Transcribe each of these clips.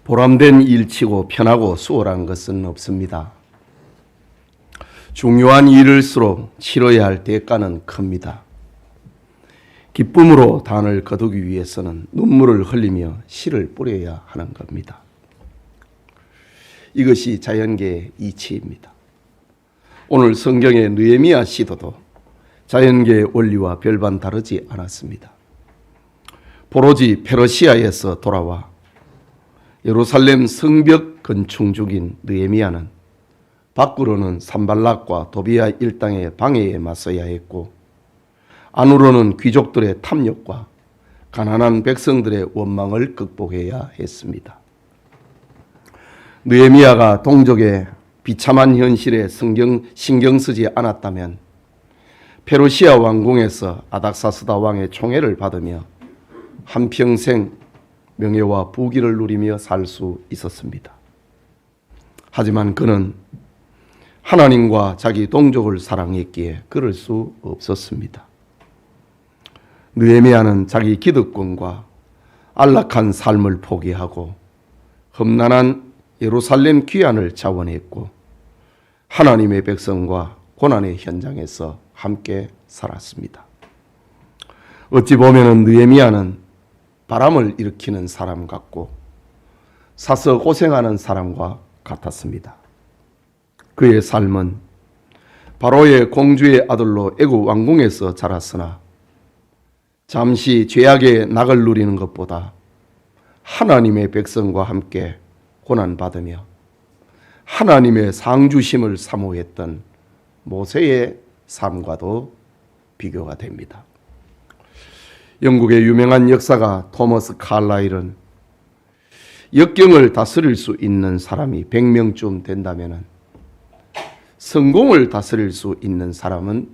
보람된 일치고 편하고 수월한 것은 없습니다. 중요한 일일수록 치러야 할 대가는 큽니다. 기쁨으로 단을 거두기 위해서는 눈물을 흘리며 씨를 뿌려야 하는 겁니다. 이것이 자연계의 이치입니다. 오늘 성경의 느헤미야 시도도 자연계의 원리와 별반 다르지 않았습니다. 포로지 페르시아에서 돌아와 예루살렘 성벽 건축 중인 느헤미야는 밖으로는 산발락과 도비아 일당의 방해에 맞서야 했고 안으로는 귀족들의 탐욕과 가난한 백성들의 원망을 극복해야 했습니다. 느헤미야가 동족의 비참한 현실에 신경 쓰지 않았다면 페르시아 왕궁에서 아닥사스다 왕의 총애를 받으며 한평생 명예와 부귀를 누리며 살 수 있었습니다. 하지만 그는 하나님과 자기 동족을 사랑했기에 그럴 수 없었습니다. 느헤미야는 자기 기득권과 안락한 삶을 포기하고 험난한 예루살렘 귀환을 자원했고 하나님의 백성과 고난의 현장에서 함께 살았습니다. 어찌 보면 느헤미야는 바람을 일으키는 사람 같고 사서 고생하는 사람과 같았습니다. 그의 삶은 바로의 공주의 아들로 애굽 왕궁에서 자랐으나 잠시 죄악의 낙을 누리는 것보다 하나님의 백성과 함께 고난받으며 하나님의 상주심을 사모했던 모세의 삶과도 비교가 됩니다. 영국의 유명한 역사가 토머스 칼라일은 역경을 다스릴 수 있는 사람이 100명쯤 된다면 성공을 다스릴 수 있는 사람은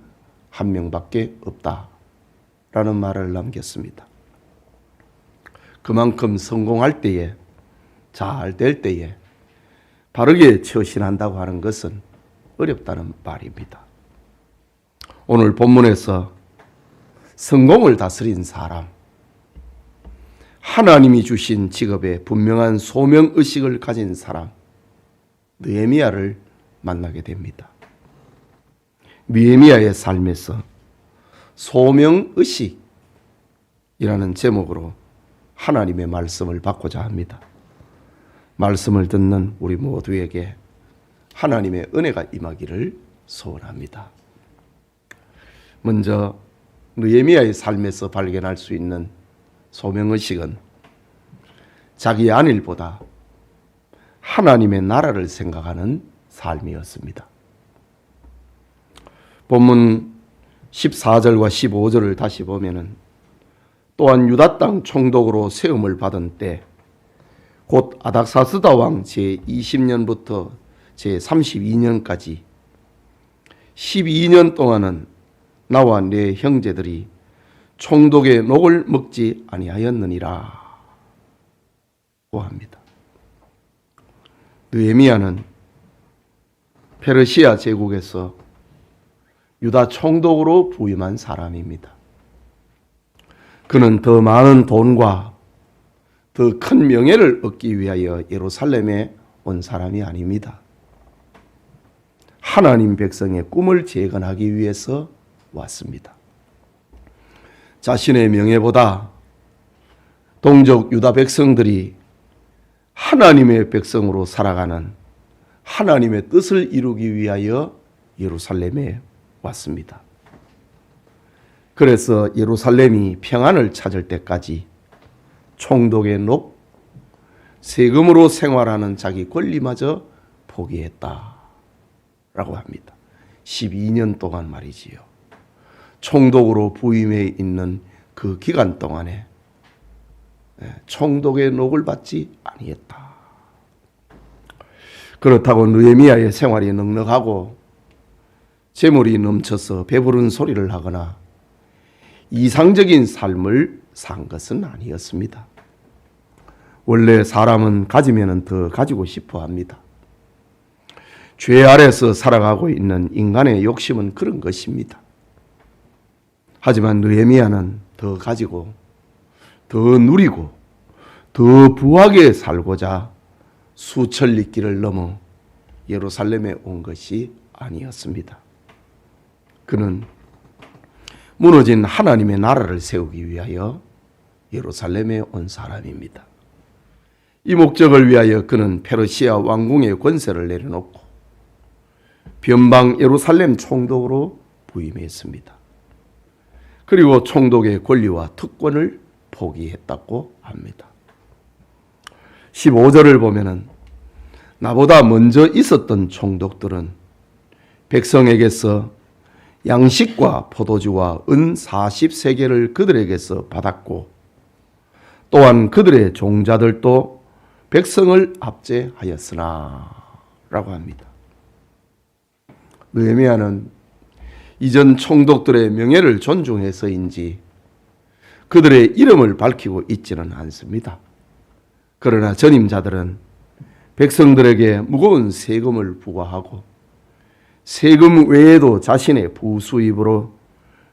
1명밖에 없다라는 말을 남겼습니다. 그만큼 성공할 때에, 잘 될 때에 바르게 처신한다고 하는 것은 어렵다는 말입니다. 오늘 본문에서 성공을 다스린 사람, 하나님이 주신 직업에 분명한 소명의식을 가진 사람, 느헤미야를 만나게 됩니다. 느헤미야의 삶에서 소명의식이라는 제목으로 하나님의 말씀을 받고자 합니다. 말씀을 듣는 우리 모두에게 하나님의 은혜가 임하기를 소원합니다. 먼저 느헤미야의 삶에서 발견할 수 있는 소명의식은 자기 안일보다 하나님의 나라를 생각하는 삶이었습니다. 본문 14절과 15절을 다시 보면은 또한 유다 땅 총독으로 세움을 받은 때 곧 아닥사스다 왕 제20년부터 제32년까지 12년 동안은 나와 내 형제들이 총독의 녹을 먹지 아니하였느니라 고 합니다. 느헤미야는 페르시아 제국에서 유다 총독으로 부임한 사람입니다. 그는 더 많은 돈과 더 큰 명예를 얻기 위하여 예루살렘에 온 사람이 아닙니다. 하나님 백성의 꿈을 재건하기 위해서 왔습니다. 자신의 명예보다 동족 유다 백성들이 하나님의 백성으로 살아가는 하나님의 뜻을 이루기 위하여 예루살렘에 왔습니다. 그래서 예루살렘이 평안을 찾을 때까지 총독의 녹, 세금으로 생활하는 자기 권리마저 포기했다라고 합니다. 12년 동안 말이지요. 총독으로 부임해 있는 그 기간 동안에 총독의 녹을 받지 아니했다. 그렇다고 느헤미야의 생활이 넉넉하고 재물이 넘쳐서 배부른 소리를 하거나 이상적인 삶을 산 것은 아니었습니다. 원래 사람은 가지면 더 가지고 싶어 합니다. 죄 아래서 살아가고 있는 인간의 욕심은 그런 것입니다. 하지만 느헤미야는 더 가지고 더 누리고 더 부하게 살고자 수천 리길을 넘어 예루살렘에 온 것이 아니었습니다. 그는 무너진 하나님의 나라를 세우기 위하여 예루살렘에 온 사람입니다. 이 목적을 위하여 그는 페르시아 왕궁의 권세를 내려놓고 변방 예루살렘 총독으로 부임했습니다. 그리고 총독의 권리와 특권을 포기했다고 합니다. 15절을 보면은 나보다 먼저 있었던 총독들은 백성에게서 양식과 포도주와 은 40세겔을 그들에게서 받았고 또한 그들의 종자들도 백성을 압제하였으나 라고 합니다. 느헤미야는 이전 총독들의 명예를 존중해서인지 그들의 이름을 밝히고 있지는 않습니다. 그러나 전임자들은 백성들에게 무거운 세금을 부과하고 세금 외에도 자신의 부수입으로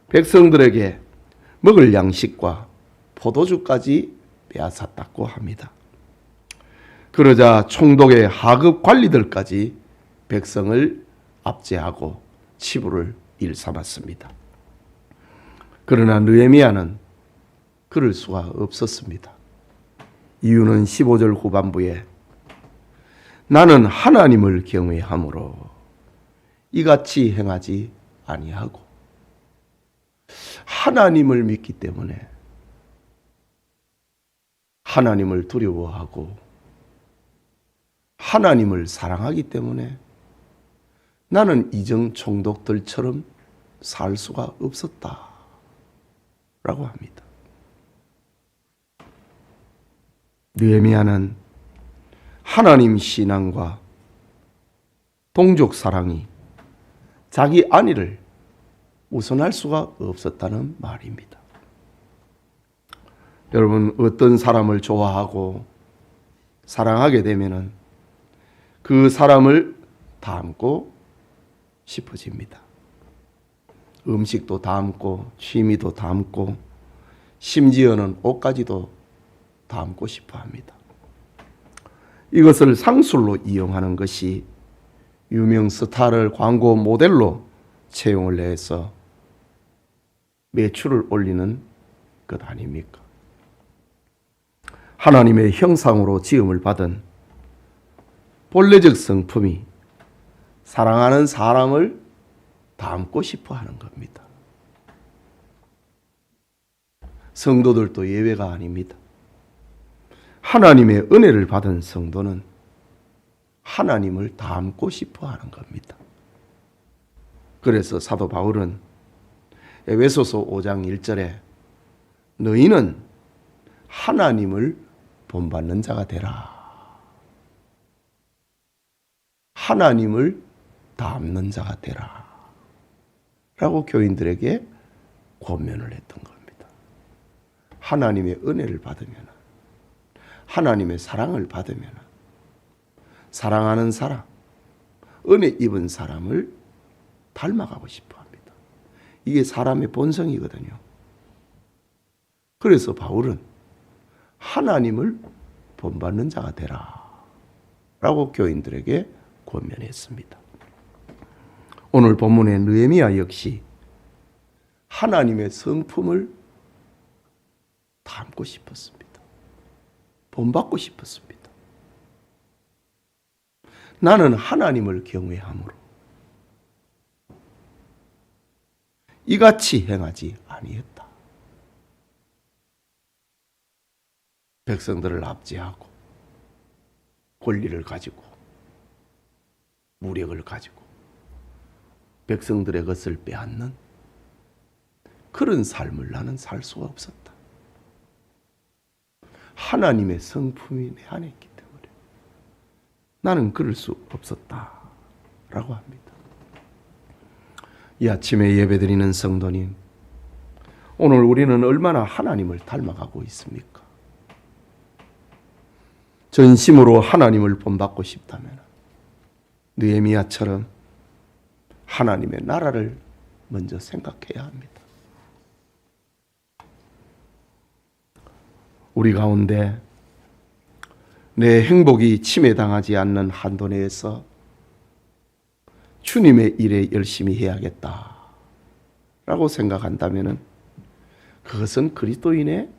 백성들에게 먹을 양식과 포도주까지 빼앗았다고 합니다. 그러자 총독의 하급 관리들까지 백성을 압제하고 치부를 일삼았습니다. 그러나 느헤미야는 그럴 수가 없었습니다. 이유는 15절 후반부에 나는 하나님을 경외함으로 이같이 행하지 아니하고 하나님을 믿기 때문에 하나님을 두려워하고 하나님을 사랑하기 때문에 나는 이전 총독들처럼 살 수가 없었다 라고 합니다. 느헤미야는 하나님 신앙과 동족 사랑이 자기 안위를 우선할 수가 없었다는 말입니다. 여러분, 어떤 사람을 좋아하고 사랑하게 되면은 그 사람을 닮고 싶어집니다. 음식도 닮고 취미도 닮고 심지어는 옷까지도 닮고 싶어 합니다. 이것을 상술로 이용하는 것이 유명 스타를 광고 모델로 채용을 해서 매출을 올리는 것 아닙니까? 하나님의 형상으로 지음을 받은 본래적 성품이 사랑하는 사람을 닮고 싶어 하는 겁니다. 성도들도 예외가 아닙니다. 하나님의 은혜를 받은 성도는 하나님을 닮고 싶어 하는 겁니다. 그래서 사도 바울은 에베소서 5장 1절에 너희는 하나님을 본받는 자가 되라. 하나님을 닮는 자가 되라. 라고 교인들에게 권면을 했던 겁니다. 하나님의 은혜를 받으면, 하나님의 사랑을 받으면 사랑하는 사람, 은혜 입은 사람을 닮아가고 싶어 합니다. 이게 사람의 본성이거든요. 그래서 바울은 하나님을 본받는 자가 되라 라고 교인들에게 권면했습니다. 오늘 본문의 느헤미야 역시 하나님의 성품을 닮고 싶었습니다. 본받고 싶었습니다. 나는 하나님을 경외함으로 이같이 행하지 아니했다. 백성들을 압제하고 권리를 가지고 무력을 가지고 백성들의 것을 빼앗는 그런 삶을 나는 살 수가 없었다. 하나님의 성품이 내 안에 있기 때문에 나는 그럴 수 없었다라고 합니다. 이 아침에 예배드리는 성도님, 오늘 우리는 얼마나 하나님을 닮아가고 있습니까? 전심으로 하나님을 본받고 싶다면 느헤미야처럼 하나님의 나라를 먼저 생각해야 합니다. 우리 가운데 내 행복이 침해당하지 않는 한도 내에서 주님의 일에 열심히 해야겠다 라고 생각한다면 그것은 그리스도인의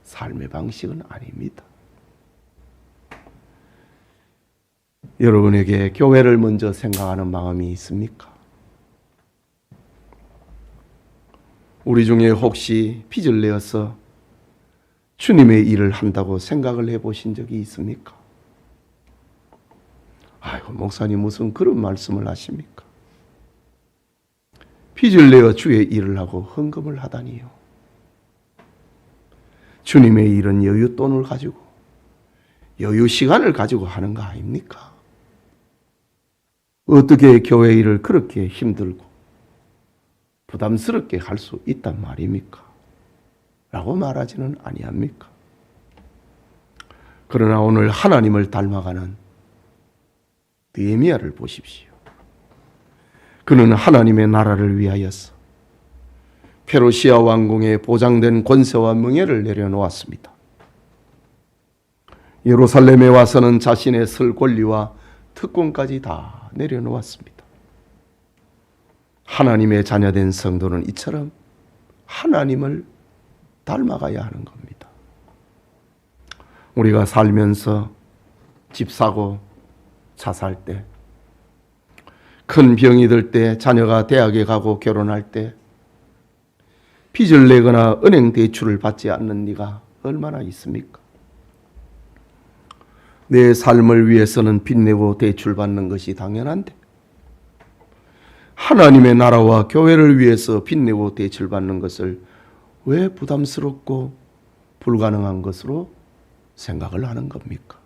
삶의 방식은 아닙니다. 여러분에게 교회를 먼저 생각하는 마음이 있습니까? 우리 중에 혹시 빚을 내어서 주님의 일을 한다고 생각을 해보신 적이 있습니까? 아이고, 목사님 무슨 그런 말씀을 하십니까? 빚을 내어 주의 일을 하고 헌금을 하다니요. 주님의 일은 여윳돈을 가지고 여유시간을 가지고 하는 거 아닙니까? 어떻게 교회 일을 그렇게 힘들고 부담스럽게 할 수 있단 말입니까? 라고 말하지는 아니합니까? 그러나 오늘 하나님을 닮아가는 느헤미야를 보십시오. 그는 하나님의 나라를 위하여서 페르시아 왕궁에 보장된 권세와 명예를 내려놓았습니다. 예루살렘에 와서는 자신의 설 권리와 특권까지 다 내려놓았습니다. 하나님의 자녀된 성도는 이처럼 하나님을 닮아가야 하는 겁니다. 우리가 살면서 집 사고 차 살 때, 큰 병이 들 때, 자녀가 대학에 가고 결혼할 때 빚을 내거나 은행 대출을 받지 않는 네가 얼마나 있습니까? 내 삶을 위해서는 빚 내고 대출 받는 것이 당연한데 하나님의 나라와 교회를 위해서 빚 내고 대출 받는 것을 왜 부담스럽고 불가능한 것으로 생각을 하는 겁니까?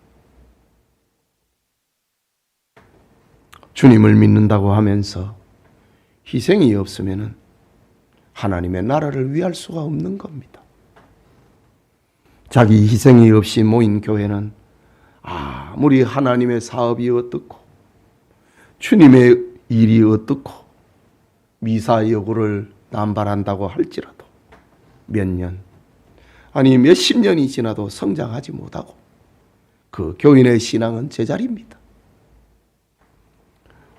주님을 믿는다고 하면서 희생이 없으면 하나님의 나라를 위할 수가 없는 겁니다. 자기 희생이 없이 모인 교회는 아무리 하나님의 사업이 어떻고 주님의 일이 어떻고 미사 여구를 남발한다고 할지라도 몇 년, 아니 몇십 년이 지나도 성장하지 못하고 그 교인의 신앙은 제자리입니다.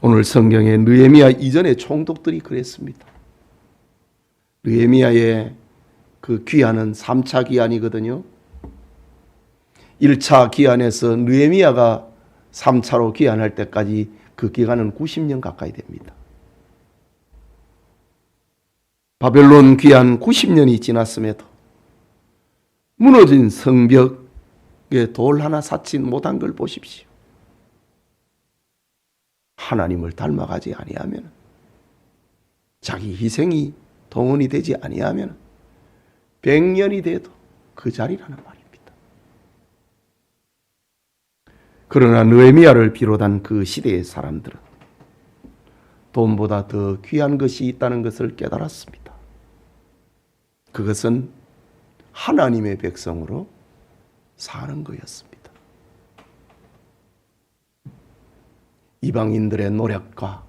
오늘 성경에 느헤미야 이전의 총독들이 그랬습니다. 느헤미야의 그 귀환은 3차 귀환이거든요. 1차 귀환에서 느헤미야가 3차로 귀환할 때까지 그 기간은 90년 가까이 됩니다. 바벨론 귀환 90년이 지났음에도 무너진 성벽에 돌 하나 쌓지 못한 걸 보십시오. 하나님을 닮아가지 아니하면, 자기 희생이 동원이 되지 아니하면 100년이 돼도 그 자리라는 말입니다. 그러나 느헤미야를 비롯한 그 시대의 사람들은 돈보다 더 귀한 것이 있다는 것을 깨달았습니다. 그것은 하나님의 백성으로 사는 거였습니다. 이방인들의 노력과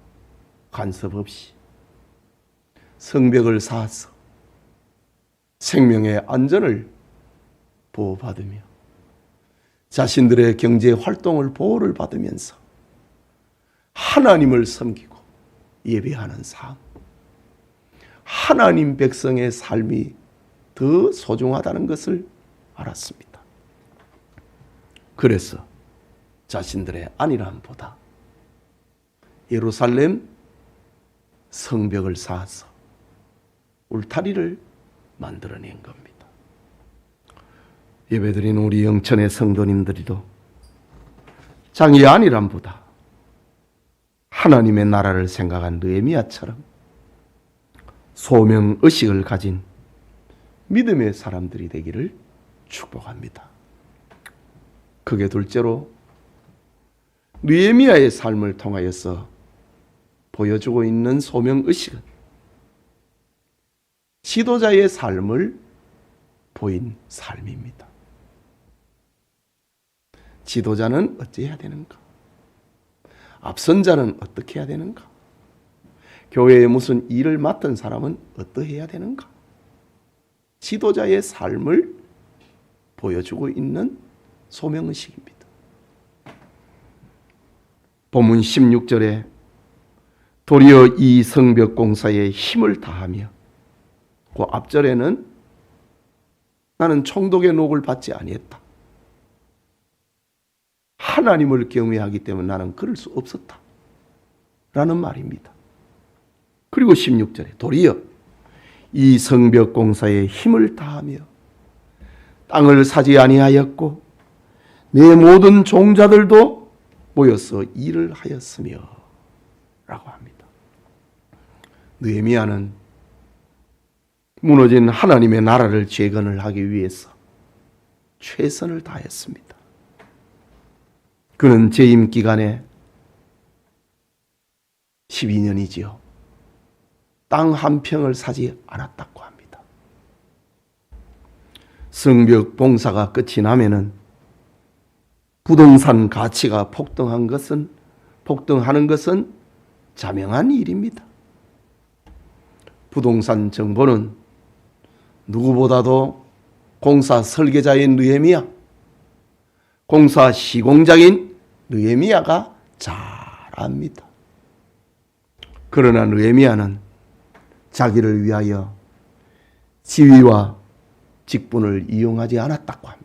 간섭 없이 성벽을 쌓아서 생명의 안전을 보호받으며 자신들의 경제 활동을 보호를 받으면서 하나님을 섬기고 예배하는 삶, 하나님 백성의 삶이 더 소중하다는 것을 알았습니다. 그래서 자신들의 안일함보다 예루살렘 성벽을 쌓아서 울타리를 만들어낸 겁니다. 예배드린 우리 영천의 성도님들도 자기 안일함보다 하나님의 나라를 생각한 느헤미야처럼 소명의식을 가진 믿음의 사람들이 되기를 축복합니다. 그게 둘째로 느헤미야의 삶을 통하여서 보여주고 있는 소명의식은 지도자의 삶을 보인 삶입니다. 지도자는 어찌해야 되는가? 앞선 자는 어떻게 해야 되는가? 교회에 무슨 일을 맡은 사람은 어떠해야 되는가? 지도자의 삶을 보여주고 있는 소명의식입니다. 본문 16절에 도리어 이 성벽 공사에 힘을 다하며, 그 앞절에는 나는 총독의 녹을 받지 아니했다. 하나님을 경외하기 때문에 나는 그럴 수 없었다. 라는 말입니다. 그리고 16절에 도리어 이 성벽 공사에 힘을 다하며 땅을 사지 아니하였고 내 모든 종자들도 모여서 일을 하였으며 라고 합니다. 느헤미야는 무너진 하나님의 나라를 재건을 하기 위해서 최선을 다했습니다. 그는 재임 기간에 12년이지요. 땅 한 평을 사지 않았다고 합니다. 성벽 봉사가 끝이 나면은 부동산 가치가 폭등하는 것은 자명한 일입니다. 부동산 정보는 누구보다도 공사 설계자인 느헤미야, 공사 시공장인 느헤미야가 잘 압니다. 그러나 느헤미야는 자기를 위하여 지위와 직분을 이용하지 않았다고 합니다.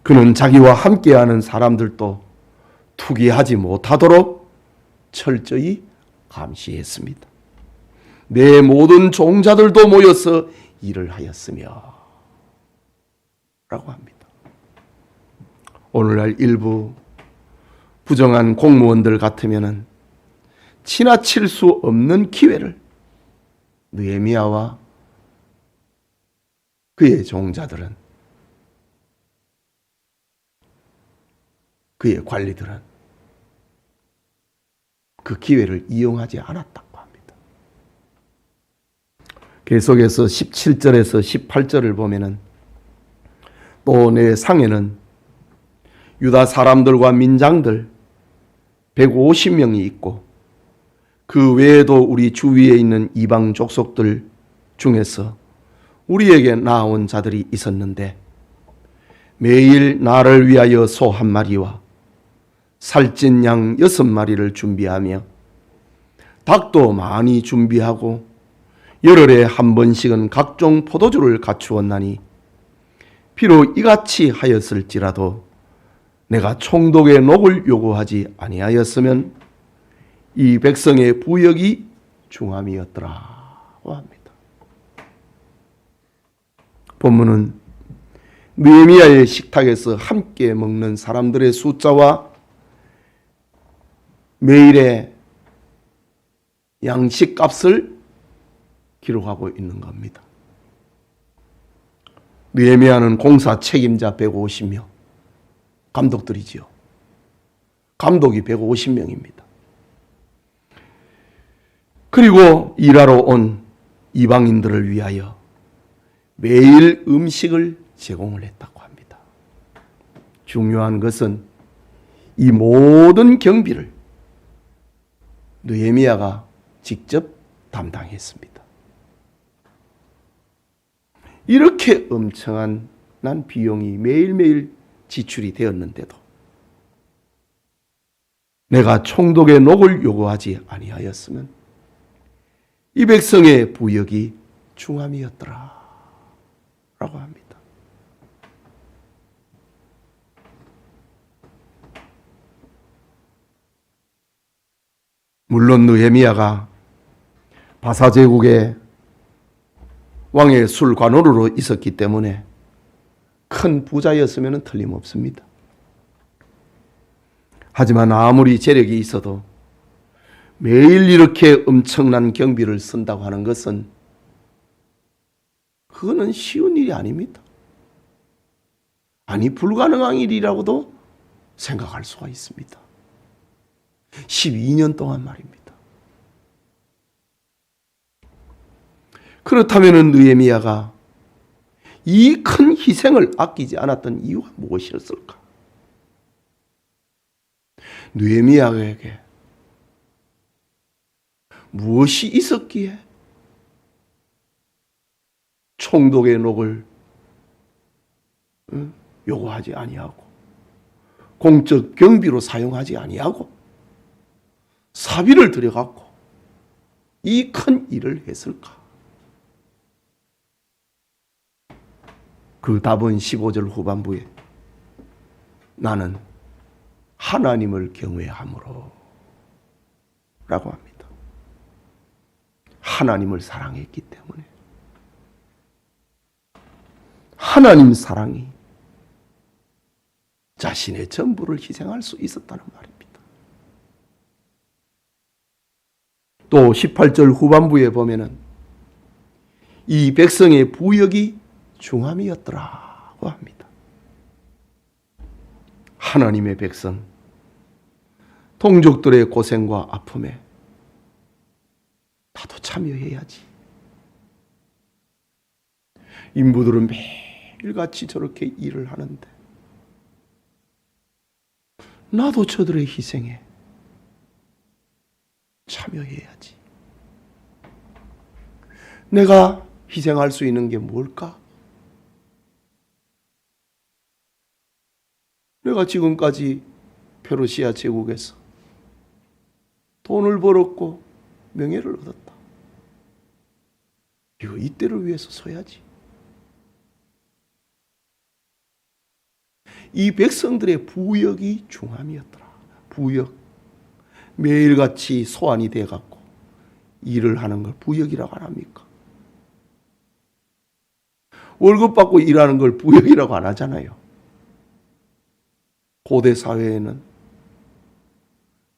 그는 자기와 함께하는 사람들도 투기하지 못하도록 철저히 감시했습니다. 내 모든 종자들도 모여서 일을 하였으며 라고 합니다. 오늘날 일부 부정한 공무원들 같으면은 지나칠 수 없는 기회를 느헤미야와 그의 종자들은, 그의 관리들은 그 기회를 이용하지 않았다고 합니다. 계속해서 17절에서 18절을 보면은 또 내 상에는 유다 사람들과 민장들 150명이 있고 그 외에도 우리 주위에 있는 이방 족속들 중에서 우리에게 나아온 자들이 있었는데 매일 나를 위하여 소 한 마리와 살찐 양 6마리를 준비하며 닭도 많이 준비하고 열흘에 한 번씩은 각종 포도주를 갖추었나니 비록 이같이 하였을지라도 내가 총독의 녹을 요구하지 아니하였으면 이 백성의 부역이 중함이었더라고 합니다. 본문은 느헤미야의 식탁에서 함께 먹는 사람들의 숫자와 매일의 양식값을 기록하고 있는 겁니다. 느헤미야는 공사 책임자 150명, 감독들이지요. 감독이 150명입니다. 그리고 일하러 온 이방인들을 위하여 매일 음식을 제공을 했다고 합니다. 중요한 것은 이 모든 경비를 느헤미야가 직접 담당했습니다. 이렇게 엄청난 비용이 매일매일 지출이 되었는데도 내가 총독의 녹을 요구하지 아니하였으면 이 백성의 부역이 중함이었더라 라고 합니다. 물론 느헤미야가 바사제국의 왕의 술관원으로 있었기 때문에 큰 부자였으면 틀림없습니다. 하지만 아무리 재력이 있어도 매일 이렇게 엄청난 경비를 쓴다고 하는 것은 그거는 쉬운 일이 아닙니다. 아니 불가능한 일이라고도 생각할 수가 있습니다. 12년 동안 말입니다. 그렇다면 느헤미야가 이 큰 희생을 아끼지 않았던 이유가 무엇이었을까? 느헤미야에게 무엇이 있었기에 총독의 녹을 요구하지 아니하고 공적 경비로 사용하지 아니하고 사비를 들여갖고 이 큰 일을 했을까? 그 답은 15절 후반부에 나는 하나님을 경외함으로 라고 합니다. 하나님을 사랑했기 때문에. 하나님 사랑이 자신의 전부를 희생할 수 있었다는 말입니다. 또 18절 후반부에 보면은 이 백성의 부역이 중함이었더라고 합니다. 하나님의 백성, 동족들의 고생과 아픔에 나도 참여해야지. 인부들은 매일같이 저렇게 일을 하는데 나도 저들의 희생에 참여해야지. 내가 희생할 수 있는 게 뭘까? 내가 지금까지 페르시아 제국에서 돈을 벌었고 명예를 얻었다. 이때를 위해서 서야지. 이 백성들의 부역이 중함이었더라. 부역. 매일같이 소환이 돼갖고 일을 하는 걸 부역이라고 안 합니까? 월급 받고 일하는 걸 부역이라고 안 하잖아요. 고대 사회에는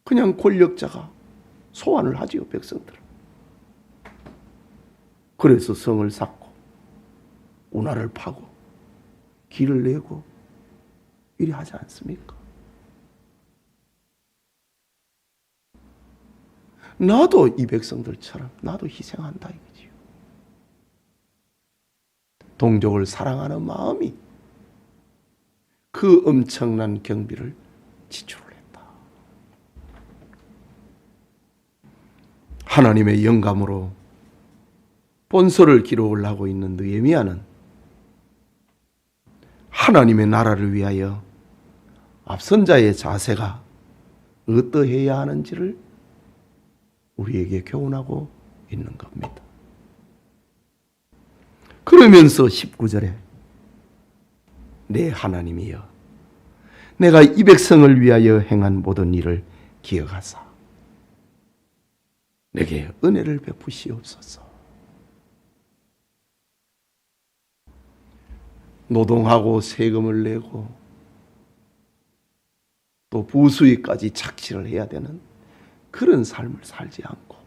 그냥 권력자가 소환을 하지요, 백성들을. 그래서 성을 쌓고 운하를 파고 길을 내고 이리 하지 않습니까? 나도 이 백성들처럼 나도 희생한다 이거지요. 동족을 사랑하는 마음이 그 엄청난 경비를 지출을 했다. 하나님의 영감으로 본서를 기록을 하고 있는 느헤미야는 하나님의 나라를 위하여 앞선 자의 자세가 어떠해야 하는지를 우리에게 교훈하고 있는 겁니다. 그러면서 19절에 내 하나님이여 내가 이 백성을 위하여 행한 모든 일을 기억하사 내게 은혜를 베푸시옵소서. 노동하고 세금을 내고 또 부수익까지 착취를 해야 되는 그런 삶을 살지 않고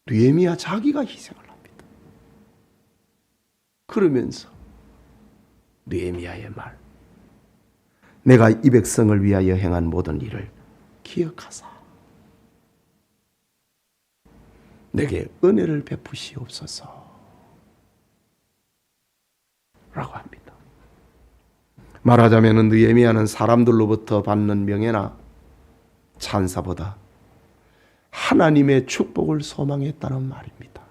느헤미야 자기가 희생을 합니다. 그러면서 느헤미야의 말 내가 이 백성을 위하여 행한 모든 일을 기억하사 내게 은혜를 베푸시옵소서 라고 합니다. 말하자면 느헤미야는 사람들로부터 받는 명예나 찬사보다 하나님의 축복을 소망했다는 말입니다.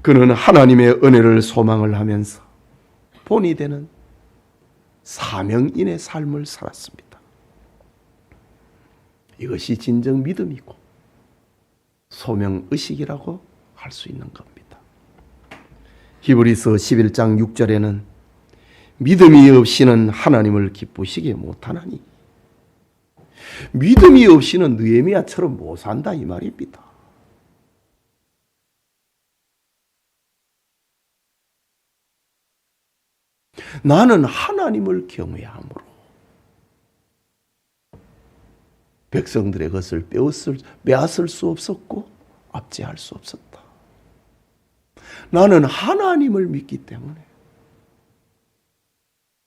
그는 하나님의 은혜를 소망을 하면서 본이 되는 사명인의 삶을 살았습니다. 이것이 진정 믿음이고 소명의식이라고 할 수 있는 겁니다. 히브리서 11장 6절에는 믿음이 없이는 하나님을 기쁘시게 못하나니 믿음이 없이는 느헤미야처럼 못 산다 이 말입니다. 나는 하나님을 경외함으로 백성들의 것을 빼앗을 수 없었고 압제할 수 없었다. 나는 하나님을 믿기 때문에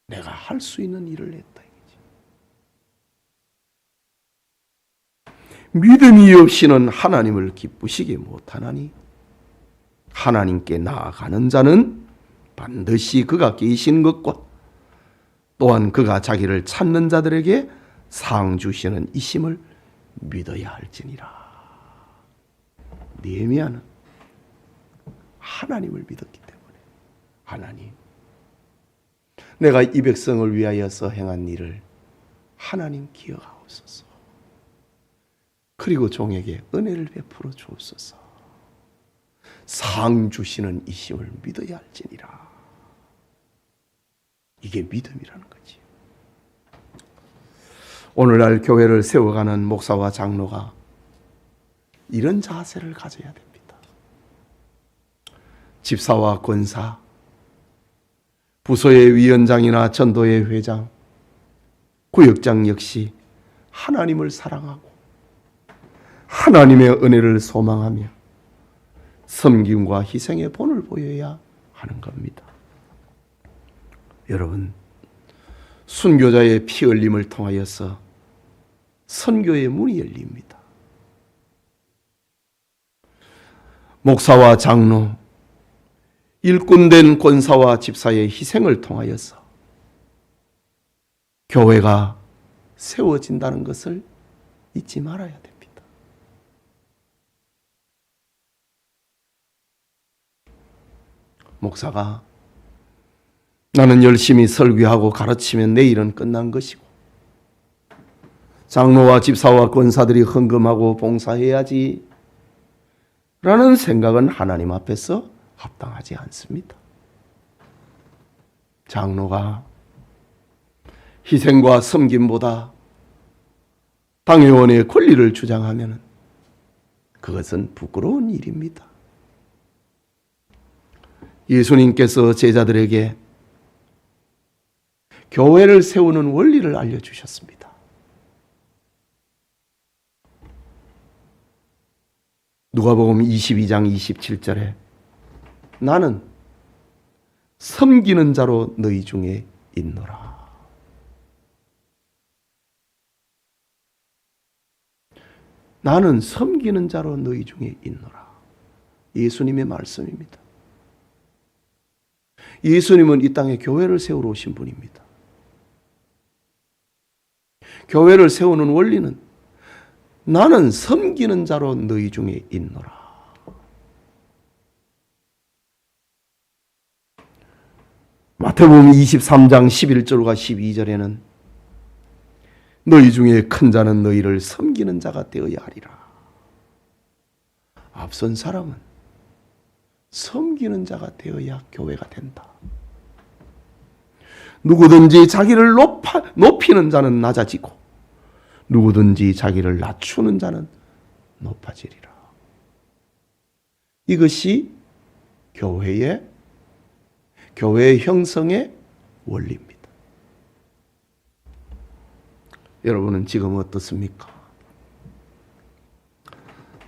내가 할 수 있는 일을 했다. 믿음이 없이는 하나님을 기쁘시게 못하나니 하나님께 나아가는 자는 반드시 그가 계신 것과 또한 그가 자기를 찾는 자들에게 상 주시는 이심을 믿어야 할지니라. 느헤미야는 하나님을 믿었기 때문에 하나님 내가 이 백성을 위하여서 행한 일을 하나님 기억하옵소서. 그리고 종에게 은혜를 베풀어 주옵소서. 상 주시는 이심을 믿어야 할지니라. 이게 믿음이라는 거지. 오늘날 교회를 세워가는 목사와 장로가 이런 자세를 가져야 됩니다. 집사와 권사, 부서의 위원장이나 전도의 회장, 구역장 역시 하나님을 사랑하고 하나님의 은혜를 소망하며 섬김과 희생의 본을 보여야 하는 겁니다. 여러분, 순교자의 피 흘림을 통하여서 선교의 문이 열립니다. 목사와 장로, 일꾼된 권사와 집사의 희생을 통하여서 교회가 세워진다는 것을 잊지 말아야 됩니다. 목사가 나는 열심히 설교하고 가르치면 내일은 끝난 것이고, 장로와 집사와 권사들이 헌금하고 봉사해야지 라는 생각은 하나님 앞에서 합당하지 않습니다. 장로가 희생과 섬김보다 당회원의 권리를 주장하면 그것은 부끄러운 일입니다. 예수님께서 제자들에게 교회를 세우는 원리를 알려주셨습니다. 누가복음 22장 27절에 나는 섬기는 자로 너희 중에 있노라. 나는 섬기는 자로 너희 중에 있노라. 예수님의 말씀입니다. 예수님은 이 땅에 교회를 세우러 오신 분입니다. 교회를 세우는 원리는 나는 섬기는 자로 너희 중에 있노라. 마태복음 23장 11절과 12절에는 너희 중에 큰 자는 너희를 섬기는 자가 되어야 하리라. 앞선 사람은 섬기는 자가 되어야 교회가 된다. 누구든지 자기를 높이는 자는 낮아지고 누구든지 자기를 낮추는 자는 높아지리라. 이것이 교회 형성의 원리입니다. 여러분은 지금 어떻습니까?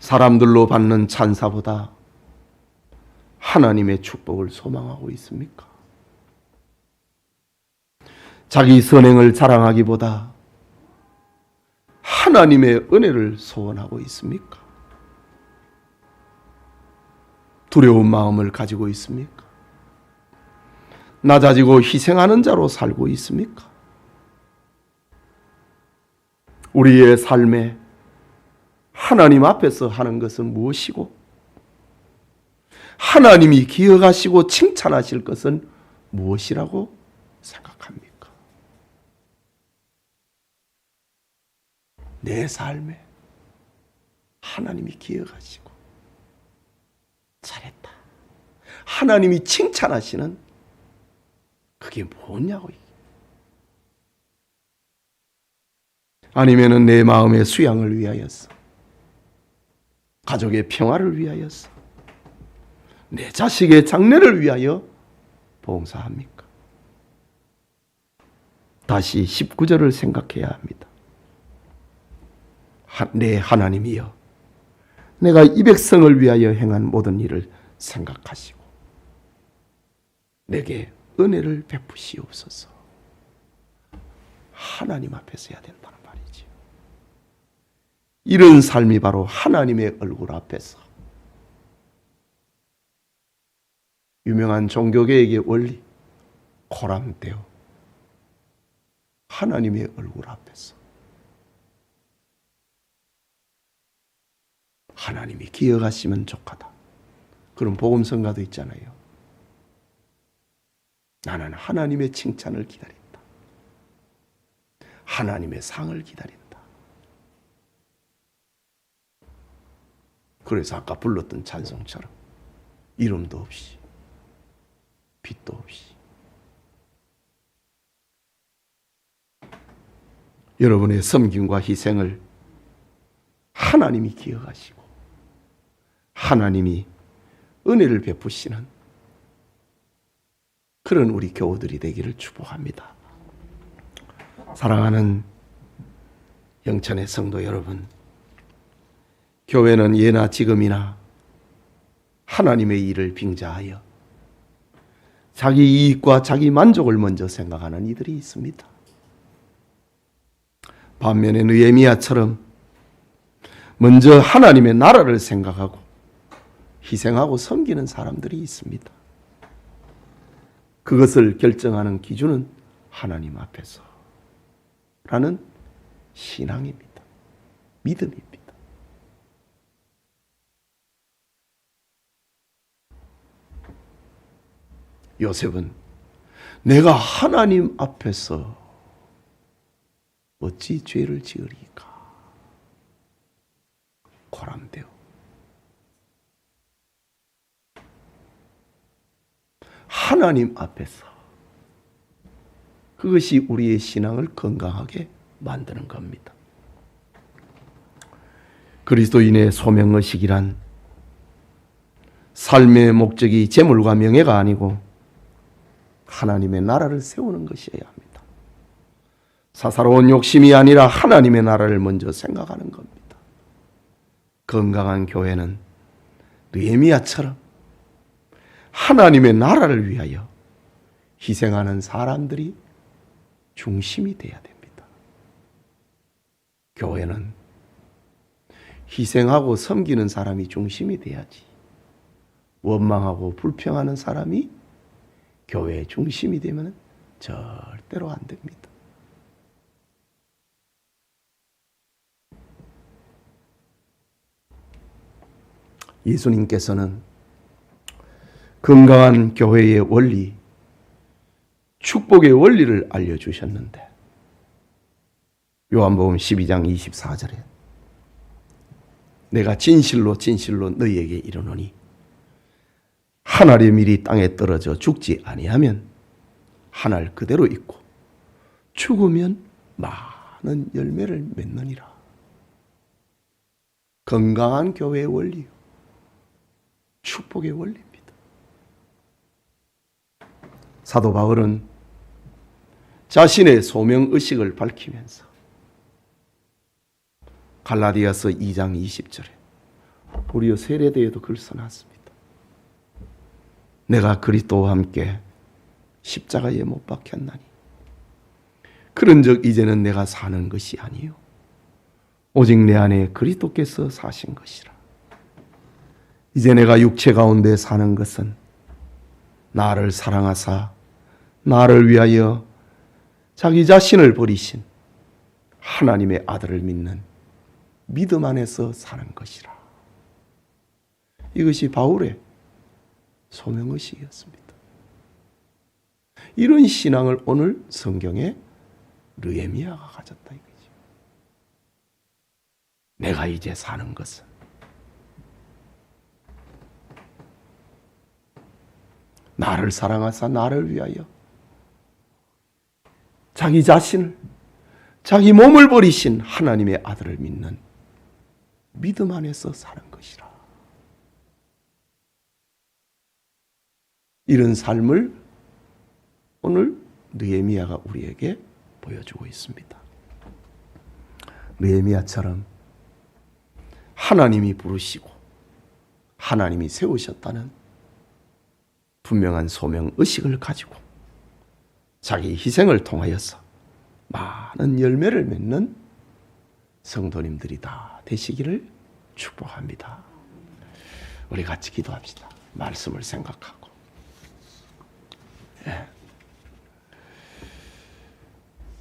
사람들로 받는 찬사보다 하나님의 축복을 소망하고 있습니까? 자기 선행을 자랑하기보다 하나님의 은혜를 소원하고 있습니까? 두려운 마음을 가지고 있습니까? 낮아지고 희생하는 자로 살고 있습니까? 우리의 삶에 하나님 앞에서 하는 것은 무엇이고 하나님이 기억하시고 칭찬하실 것은 무엇이라고 생각합니까? 내 삶에 하나님이 기억하시고 잘했다, 하나님이 칭찬하시는 그게 뭐냐고. 아니면은 내 마음의 수양을 위하여서, 가족의 평화를 위하여서, 내 자식의 장래를 위하여 봉사합니까? 다시 19절을 생각해야 합니다. 내 하나님이여, 내가 이 백성을 위하여 행한 모든 일을 생각하시고 내게 은혜를 베푸시옵소서. 하나님 앞에서 해야 된다는 말이지. 이런 삶이 바로 하나님의 얼굴 앞에서, 유명한 종교개혁의 원리 코람데오, 하나님의 얼굴 앞에서 하나님이 기억하시면 족하다. 그런 복음성가도 있잖아요. 나는 하나님의 칭찬을 기다린다. 하나님의 상을 기다린다. 그래서 아까 불렀던 찬송처럼 이름도 없이 빛도 없이 여러분의 섬김과 희생을 하나님이 기억하시고 하나님이 은혜를 베푸시는 그런 우리 교우들이 되기를 축복합니다. 사랑하는 영천의 성도 여러분, 교회는 예나 지금이나 하나님의 일을 빙자하여 자기 이익과 자기 만족을 먼저 생각하는 이들이 있습니다. 반면에 느헤미야처럼 먼저 하나님의 나라를 생각하고 희생하고 섬기는 사람들이 있습니다. 그것을 결정하는 기준은 하나님 앞에서 라는 신앙입니다. 믿음입니다. 요셉은 내가 하나님 앞에서 어찌 죄를 지으리까 고람되어 하나님 앞에서 그것이 우리의 신앙을 건강하게 만드는 겁니다. 그리스도인의 소명의식이란 삶의 목적이 재물과 명예가 아니고 하나님의 나라를 세우는 것이어야 합니다. 사사로운 욕심이 아니라 하나님의 나라를 먼저 생각하는 겁니다. 건강한 교회는 느헤미야처럼 하나님의 나라를 위하여 희생하는 사람들이 중심이 되어야 됩니다. 교회는 희생하고 섬기는 사람이 중심이 돼야지 원망하고 불평하는 사람이 교회의 중심이 되면 절대로 안 됩니다. 예수님께서는 건강한 교회의 원리, 축복의 원리를 알려주셨는데 요한복음 12장 24절에 내가 진실로 진실로 너희에게 이르노니 한 알의 밀이 땅에 떨어져 죽지 아니하면 한 알 그대로 있고 죽으면 많은 열매를 맺느니라. 건강한 교회의 원리요, 축복의 원리입니다. 사도 바울은 자신의 소명의식을 밝히면서 갈라디아서 2장 20절에 우리의 세례대에도 글 써놨습니다. 내가 그리스도와 함께 십자가에 못 박혔나니 그런즉 이제는 내가 사는 것이 아니요 오직 내 안에 그리스도께서 사신 것이라. 이제 내가 육체 가운데 사는 것은 나를 사랑하사 나를 위하여 자기 자신을 버리신 하나님의 아들을 믿는 믿음 안에서 사는 것이라. 이것이 바울의 소명의식이었습니다. 이런 신앙을 오늘 성경에 느헤미야가 가졌다 이거죠. 내가 이제 사는 것은 나를 사랑하사 나를 위하여 자기 자신을, 자기 몸을 버리신 하나님의 아들을 믿는 믿음 안에서 사는 것이라. 이런 삶을 오늘 느헤미야가 우리에게 보여주고 있습니다. 느헤미야처럼 하나님이 부르시고 하나님이 세우셨다는 분명한 소명의식을 가지고 자기 희생을 통하여서 많은 열매를 맺는 성도님들이 다 되시기를 축복합니다. 우리 같이 기도합시다. 말씀을 생각하고.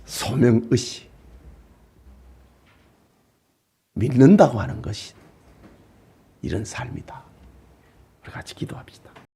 소명의식, 믿는다고 하는 것이 이런 삶이다. 우리 같이 기도합시다.